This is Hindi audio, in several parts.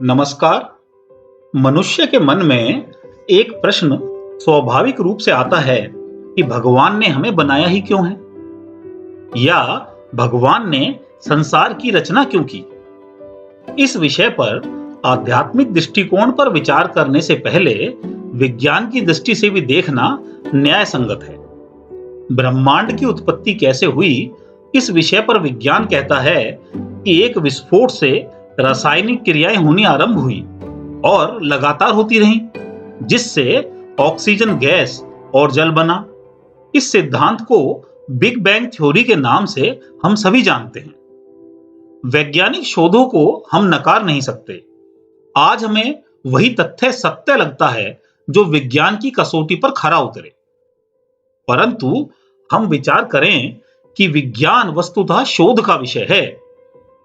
नमस्कार। मनुष्य के मन में एक प्रश्न स्वाभाविक रूप से आता है कि भगवान ने हमें बनाया ही क्यों है, या भगवान ने संसार की रचना क्यों की। इस विषय पर आध्यात्मिक दृष्टिकोण पर विचार करने से पहले विज्ञान की दृष्टि से भी देखना न्याय संगत है। ब्रह्मांड की उत्पत्ति कैसे हुई, इस विषय पर विज्ञान कहता है कि एक विस्फोट से रासायनिक क्रियाएं होनी आरंभ हुई और लगातार होती रहीं, जिससे ऑक्सीजन गैस और जल बना। इस सिद्धांत को बिग बैंग थ्योरी के नाम से हम सभी जानते हैं। वैज्ञानिक शोधों को हम नकार नहीं सकते। आज हमें वही तथ्य सत्य लगता है जो विज्ञान की कसौटी पर खरा उतरे। परंतु हम विचार करें कि विज्ञान वस्तुतः शोध का विषय है।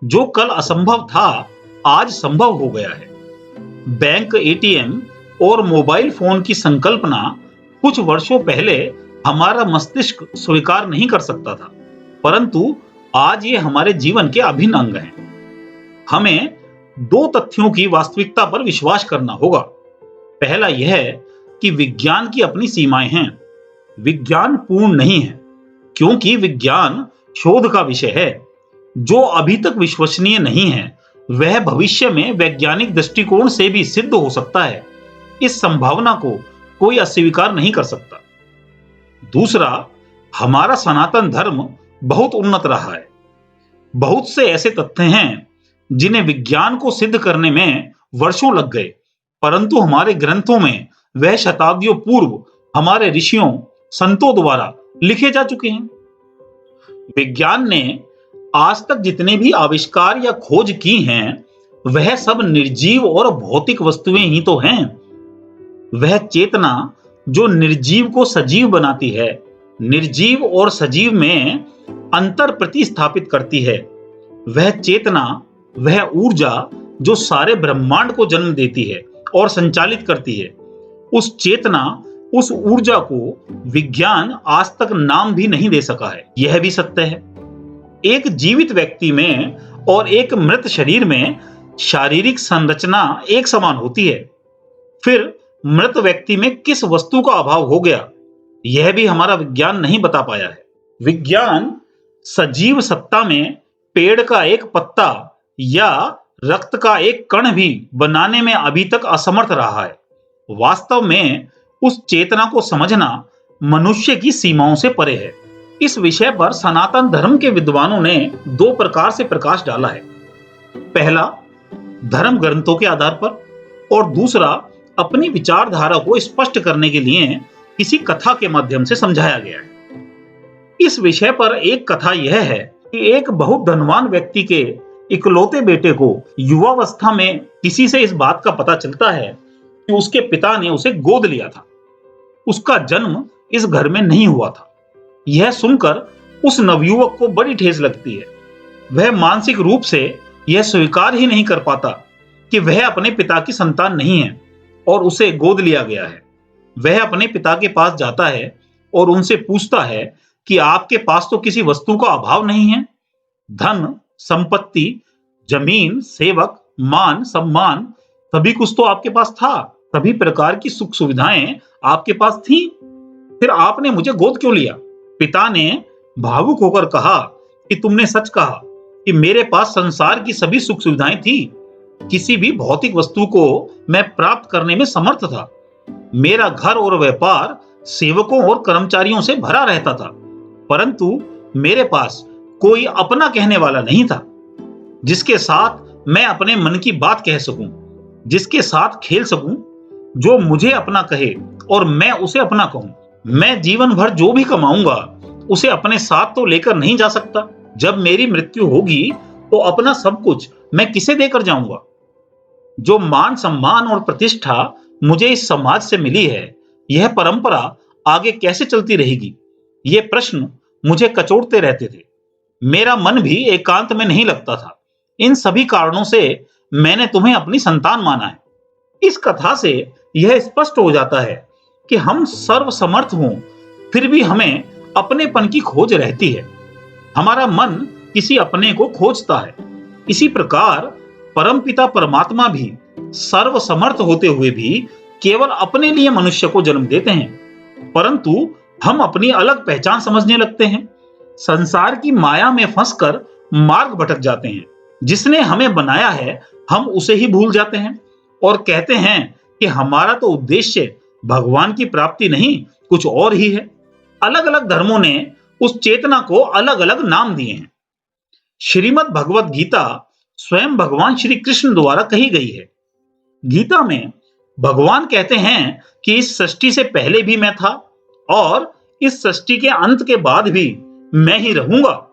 जो कल असंभव था आज संभव हो गया है। बैंक, एटीएम और मोबाइल फोन की संकल्पना कुछ वर्षों पहले हमारा मस्तिष्क स्वीकार नहीं कर सकता था, परंतु आज ये हमारे जीवन के अभिन्न अंग हैं। हमें दो तथ्यों की वास्तविकता पर विश्वास करना होगा। पहला यह कि विज्ञान की अपनी सीमाएं हैं। विज्ञान पूर्ण नहीं है, क्योंकि विज्ञान शोध का विषय है। जो अभी तक विश्वसनीय नहीं है वह भविष्य में वैज्ञानिक दृष्टिकोण से भी सिद्ध हो सकता है। इस संभावना को कोई अस्वीकार नहीं कर सकता। दूसरा, हमारा सनातन धर्म बहुत उन्नत रहा है। बहुत से ऐसे तथ्य हैं जिन्हें विज्ञान को सिद्ध करने में वर्षों लग गए, परंतु हमारे ग्रंथों में वह शताब्दियों पूर्व हमारे ऋषियों, संतों द्वारा लिखे जा चुके हैं। विज्ञान ने आज तक जितने भी आविष्कार या खोज की हैं, वह सब निर्जीव और भौतिक वस्तुएं ही तो हैं। वह चेतना जो निर्जीव को सजीव बनाती है, निर्जीव और सजीव में अंतर प्रतिस्थापित करती है। वह चेतना, वह ऊर्जा जो सारे ब्रह्मांड को जन्म देती है और संचालित करती है, उस चेतना, उस ऊर्जा को विज्ञान आज तक नाम भी नहीं दे सका है। यह भी सत्य है। एक जीवित व्यक्ति में और एक मृत शरीर में शारीरिक संरचना एक समान होती है। फिर मृत व्यक्ति में किस वस्तु का अभाव हो गया, यह भी हमारा विज्ञान नहीं बता पाया है। विज्ञान सजीव सत्ता में पेड़ का एक पत्ता या रक्त का एक कण भी बनाने में अभी तक असमर्थ रहा है। वास्तव में उस चेतना को समझना मनुष्य की सीमाओं से परे है। इस विषय पर सनातन धर्म के विद्वानों ने दो प्रकार से प्रकाश डाला है। पहला, धर्म ग्रंथों के आधार पर, और दूसरा, अपनी विचारधारा को स्पष्ट करने के लिए किसी कथा के माध्यम से समझाया गया है। इस विषय पर एक कथा यह है कि एक बहुत धनवान व्यक्ति के इकलौते बेटे को युवावस्था में किसी से इस बात का पता चलता है कि उसके पिता ने उसे गोद लिया था। उसका जन्म इस घर में नहीं हुआ था। यह सुनकर उस नवयुवक को बड़ी ठेस लगती है। वह मानसिक रूप से यह स्वीकार ही नहीं कर पाता कि वह अपने पिता की संतान नहीं है और उसे गोद लिया गया है। वह अपने पिता के पास जाता है और उनसे पूछता है कि आपके पास तो किसी वस्तु का अभाव नहीं है। धन, संपत्ति, जमीन, सेवक, मान, सम्मान, सभी कुछ तो आपके पास था। सभी प्रकार की सुख सुविधाएं आपके पास थी। फिर आपने मुझे गोद क्यों लिया? पिता ने भावुक होकर कहा कि तुमने सच कहा कि मेरे पास संसार की सभी सुख सुविधाएं थी। किसी भी भौतिक वस्तु को मैं प्राप्त करने में समर्थ था। मेरा घर और व्यापार सेवकों और कर्मचारियों से भरा रहता था, परंतु मेरे पास कोई अपना कहने वाला नहीं था, जिसके साथ मैं अपने मन की बात कह सकूं, जिसके साथ खेल सकूं, जो मुझे अपना कहे और मैं उसे अपना कहूं। मैं जीवन भर जो भी कमाऊंगा उसे अपने साथ तो लेकर नहीं जा सकता। जब मेरी मृत्यु होगी तो अपना सब कुछ मैं किसे देकर जाऊंगा? जो मान, सम्मान और प्रतिष्ठा मुझे इस समाज से मिली है, यह परंपरा आगे कैसे चलती रहेगी? ये प्रश्न मुझे कचोटते रहते थे। मेरा मन भी एकांत में नहीं लगता था। इन सभी कारणों से मैंने तुम्हें अपनी संतान माना है। इस कथा से यह स्पष्ट हो जाता है कि हम सर्वसमर्थ हों, फिर भी हमें अपनेपन की खोज रहती है। हमारा मन किसी अपने को खोजता है। इसी प्रकार परमपिता परमात्मा भी सर्वसमर्थ होते हुए भी केवल अपने लिए मनुष्य को जन्म देते हैं, परंतु हम अपनी अलग पहचान समझने लगते हैं। संसार की माया में फंसकर मार्ग भटक जाते हैं। जिसने हमें बनाया है हम उसे ही भूल जाते हैं और कहते हैं कि हमारा तो उद्देश्य भगवान की प्राप्ति नहीं, कुछ और ही है। अलग अलग धर्मों ने उस चेतना को अलग अलग नाम दिए हैं। श्रीमद् भगवत गीता स्वयं भगवान श्री कृष्ण द्वारा कही गई है। गीता में भगवान कहते हैं कि इस सृष्टि से पहले भी मैं था और इस सृष्टि के अंत के बाद भी मैं ही रहूंगा।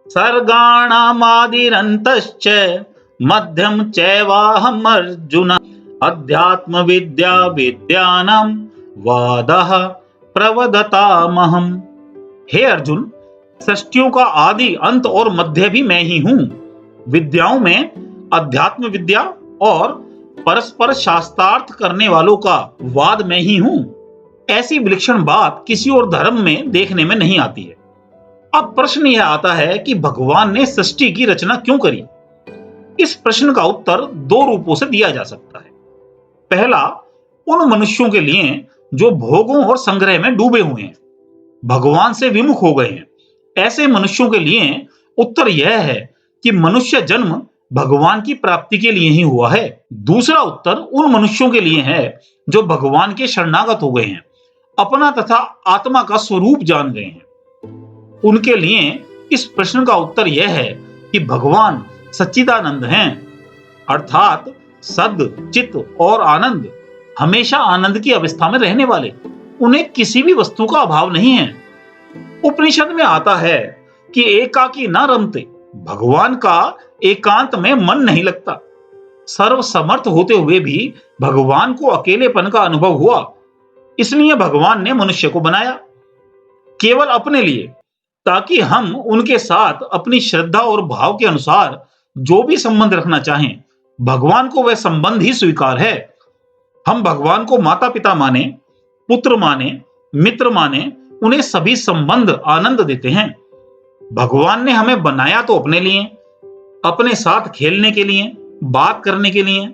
सर्गाणामादिरन्तश्च मध्यम चैवाहम् अर्जुन अध्यात्म विद्या विद्यानां वादः प्रवदतामहम्। हे अर्जुन, सृष्टियों का आदि अंत और मध्य भी मैं ही हूं। विद्याओं में अध्यात्म विद्या और परस्पर शास्त्रार्थ करने वालों का वाद मैं ही हूं। ऐसी विलक्षण बात किसी और धर्म में देखने में नहीं आती है। अब प्रश्न यह आता है कि भगवान ने सृष्टि की रचना क्यों करी? इस प्रश्न का उत्तर दो रूपों से दिया जा सकता है। पहला, उन मनुष्यों के लिए जो भोगों और संग्रह में डूबे हुए हैं, भगवान से विमुख हो गए हैं। ऐसे मनुष्यों के लिए उत्तर यह है कि मनुष्य जन्म भगवान की प्राप्ति के लिए ही हुआ है। दूसरा उत्तर उन मनुष्यों के लिए है जो भगवान के शरणागत हो गए हैं, अपना तथा आत्मा का स्वरूप जान गए हैं। उनके लिए इस प्रश्न का उत्तर यह है कि भगवान सच्चिदानंद हैं, अर्थात सद, चित और आनंद, हमेशा आनंद की अवस्था में रहने वाले। उन्हें किसी भी वस्तु का अभाव नहीं है। उपनिषद में आता है कि एकाकी न रमते, भगवान का एकांत में मन नहीं लगता। सर्वसमर्थ होते हुए भी भगवान को अकेलेपन का अनुभव हुआ, इसलिए भगवान ने मनुष्य को बनाया केवल अपने लिए, ताकि हम उनके साथ अपनी श्रद्धा और भाव के अनुसार जो भी संबंध रखना चाहें, भगवान को वह संबंध ही स्वीकार है। हम भगवान को माता पिता माने, पुत्र माने, मित्र माने, उन्हें सभी संबंध आनंद देते हैं। भगवान ने हमें बनाया तो अपने लिए, अपने साथ खेलने के लिए, बात करने के लिए,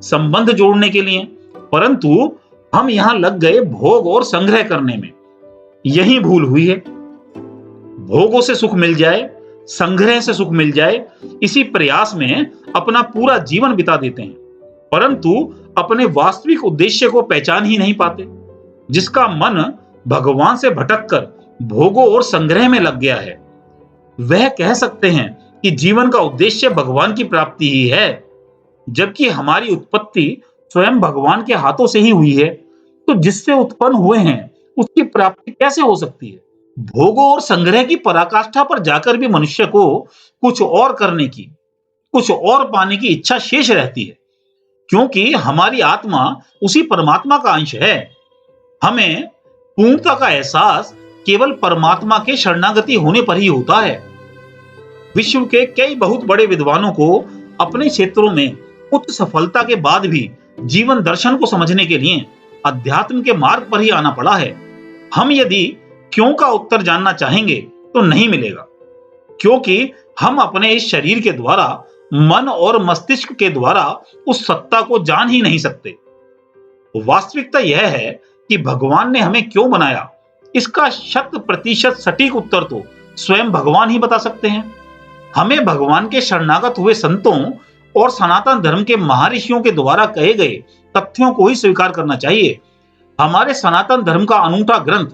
संबंध जोड़ने के लिए, परंतु हम यहां लग गए भोग और संग्रह करने में। यही भूल हुई है। भोगों से सुख मिल जाए, संग्रह से सुख मिल जाए, इसी प्रयास में अपना पूरा जीवन बिता देते हैं, परंतु अपने वास्तविक उद्देश्य को पहचान ही नहीं पाते। जिसका मन भगवान से भटककर भोगों और संग्रह में लग गया है, वह कह सकते हैं कि जीवन का उद्देश्य भगवान की प्राप्ति ही है। जबकि हमारी उत्पत्ति स्वयं भगवान के हाथों से ही हुई है, तो जिससे उत्पन्न हुए हैं उसकी प्राप्ति कैसे हो सकती है? भोगों और संग्रह की पराकाष्ठा पर जाकर भी मनुष्य को कुछ और करने की, कुछ और पाने की इच्छा शेष रहती है, क्योंकि हमारी आत्मा उसी परमात्मा का अंश है। हमें पूर्णता का एहसास केवल परमात्मा के शरणागति होने पर ही होता है। विश्व के कई बहुत बड़े विद्वानों को अपने क्षेत्रों में उच्च सफलता के बाद भी जीवन दर्शन को समझने के लिए अध्यात्म के मार्ग पर ही आना पड़ा है। हम यदि क्यों का उत्तर जानना चाहेंगे तो नहीं मिलेगा, क्योंकि हम अपने इस शरीर के द्वारा, मन और मस्तिष्क के द्वारा उस सत्ता को जान ही नहीं सकते। वास्तविकता यह है कि भगवान ने हमें क्यों बनाया, इसका 100% सटीक उत्तर तो स्वयं भगवान ही बता सकते हैं। हमें भगवान के शरणागत हुए संतों और सनातन धर्म के महर्षियों के द्वारा कहे गए तथ्यों को ही स्वीकार करना चाहिए। हमारे सनातन धर्म का अनूठा ग्रंथ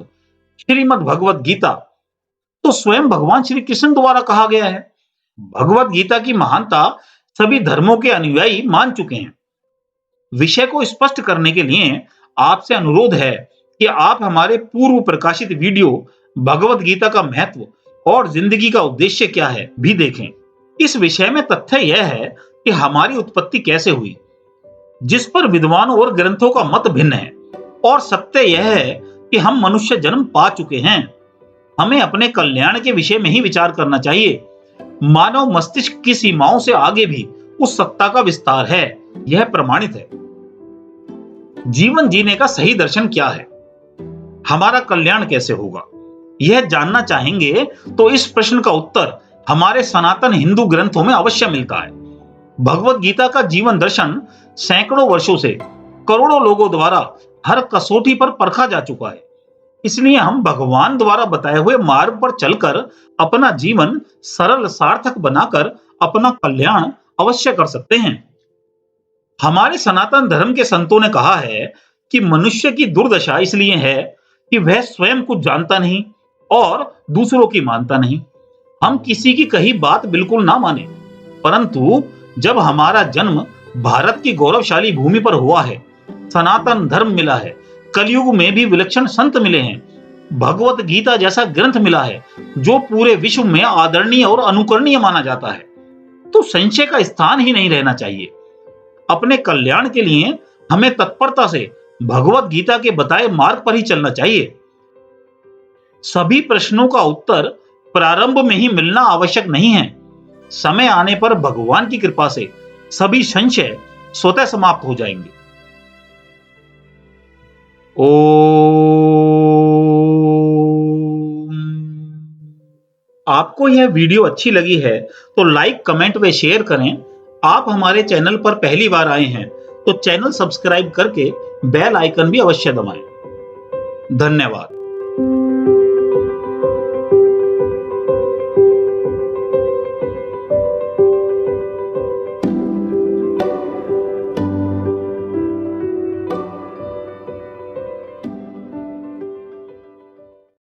श्रीमद् भगवत गीता तो स्वयं भगवान श्री कृष्ण द्वारा कहा गया है। भगवत गीता की महानता सभी धर्मों के अनुयायी मान चुके हैं। विषय को स्पष्ट करने के लिए आपसे अनुरोध है कि आप हमारे पूर्व प्रकाशित वीडियो भगवत गीता का महत्व और जिंदगी का उद्देश्य क्या है भी देखें। इस विषय में तथ्य यह है कि हमारी उत्पत्ति कैसे हुई, जिस पर विद्वानों और ग्रंथों का मत भिन्न है, और सत्य यह है कि हम मनुष्य जन्म पा चुके हैं। हमें अपने कल्याण के विषय में ही विचार करना चाहिए। मानव मस्तिष्क की सीमाओं से आगे भी उस सत्ता का विस्तार है, यह प्रमाणित है। जीवन जीने का सही दर्शन क्या है, हमारा कल्याण कैसे होगा, यह जानना चाहेंगे तो इस प्रश्न का उत्तर हमारे सनातन हिंदू ग्रंथों में अवश्य मिलता है। भगवत गीता का जीवन दर्शन सैकड़ों वर्षों से करोड़ों लोगों द्वारा हर कसौटी पर परखा जा चुका है। इसलिए हम भगवान द्वारा बताए हुए मार्ग पर चलकर अपना जीवन सरल सार्थक बनाकर अपना कल्याण अवश्य कर सकते हैं। हमारे सनातन धर्म के संतों ने कहा है कि मनुष्य की दुर्दशा इसलिए है कि वह स्वयं कुछ जानता नहीं और दूसरों की मानता नहीं। हम किसी की कही बात बिल्कुल ना माने, परंतु जब हमारा जन्म भारत की गौरवशाली भूमि पर हुआ है, सनातन धर्म मिला है, कलयुग में भी विलक्षण संत मिले हैं, भगवत गीता जैसा ग्रंथ मिला है जो पूरे विश्व में आदरणीय और अनुकरणीय माना जाता है, तो संशय का स्थान ही नहीं रहना चाहिए। अपने कल्याण के लिए हमें तत्परता से भगवत गीता के बताए मार्ग पर ही चलना चाहिए। सभी प्रश्नों का उत्तर प्रारंभ में ही मिलना आवश्यक नहीं है। समय आने पर भगवान की कृपा से सभी संशय स्वतः समाप्त हो जाएंगे। ओम। आपको यह वीडियो अच्छी लगी है तो लाइक, कमेंट व शेयर करें। आप हमारे चैनल पर पहली बार आए हैं तो चैनल सब्सक्राइब करके बेल आइकन भी अवश्य दबाएं। धन्यवाद।